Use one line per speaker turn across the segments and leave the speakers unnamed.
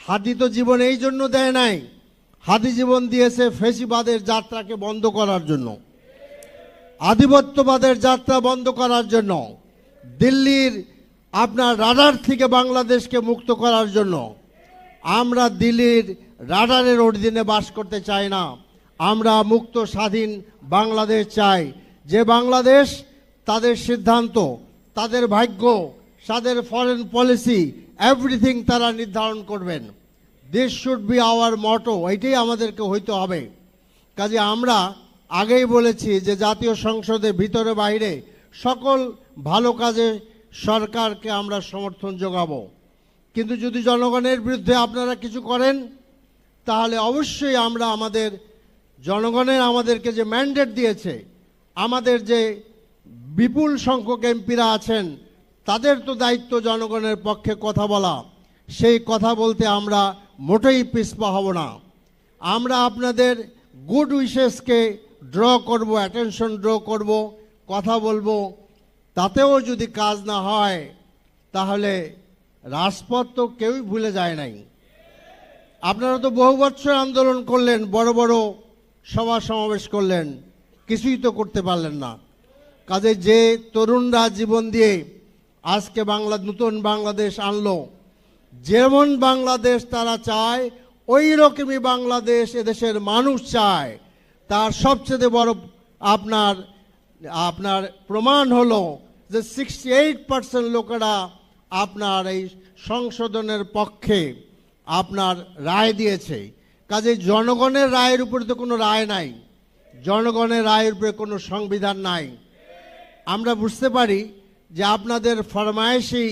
হাদি তো জীবন এই জন্য দেয় নাই, হাদি জীবন দিয়েছে ফেসিবাদের যাত্রাকে বন্ধ করার জন্য, আধিপত্যবাদের যাত্রা বন্ধ করার জন্য, দিল্লির আপনার রাডার থেকে বাংলাদেশকে মুক্ত করার জন্য। আমরা দিল্লির রাডারের অধীনে বাস করতে চাই না, আমরা মুক্ত স্বাধীন বাংলাদেশ চাই, যে বাংলাদেশ তাদের সিদ্ধান্ত, তাদের ভাগ্য, তাদের ফরেন পলিসি এভরিথিং তারা নির্ধারণ করবেন। দিস শুড বি আওয়ার মটো, এটাই আমাদেরকে হইতে হবে। কাজে আমরা আগেই বলেছি যে জাতীয় সংসদের ভিতরে বাইরে সকল ভালো কাজে সরকারকে আমরা সমর্থন যোগাবো, কিন্তু যদি জনগণের বিরুদ্ধে আপনারা কিছু করেন তাহলে অবশ্যই আমরা আমাদের জনগণের আমাদেরকে যে ম্যান্ডেট দিয়েছে, আমাদের যে বিপুল সংখ্যক এমপিরা আছেন তাদের তো দায়িত্ব জনগণের পক্ষে কথা বলা, সেই কথা বলতে আমরা মোটেই পিছপা হব না। আমরা আপনাদের গুড উইশেসকে ড্র করব, অ্যাটেনশন ড্র করব, কথা বলবো, তাতেও যদি কাজ না হয় তাহলে রাজপথ তো কেউই ভুলে যায় নাই। আপনারা তো বহু বছর আন্দোলন করলেন, বড় বড় সভা সমাবেশ করলেন, কিছুই তো করতে পারলেন না। কাজে যে তরুণরা জীবন দিয়ে আজকে নতুন বাংলাদেশ আনলো, যেমন বাংলাদেশ তারা চায় ওই রকমই বাংলাদেশ এদেশের মানুষ চায়। তার সবচেয়ে বড় আপনার প্রমাণ হলো যে 68% লোকেরা আপনার এই সংশোধনের পক্ষে আপনার রায় দিয়েছে। কাজে জনগণের রায়ের উপরে তো কোনো রায় নাই, জনগণের রায়ের উপরে কোনো সংবিধান নাই। আমরা বুঝতে পারি যে আপনাদের ফরমায়েশই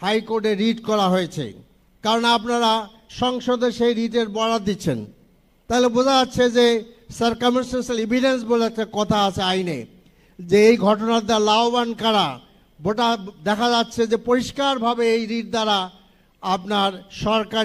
হাইকোর্টে রিট করা হয়েছে, কারণ আপনারা সংসদে সেই রিটের বরাদ দিচ্ছেন। তাহলে বোঝা যাচ্ছে যে সার্কামস্টেন্সিয়াল এভিডেন্স বলে একটা কথা আছে আইনে, যে এই ঘটনার দ্বারা লাভবান কারা, ওটা দেখা যাচ্ছে যে পরিষ্কারভাবে এই রিট দ্বারা আপনার সরকার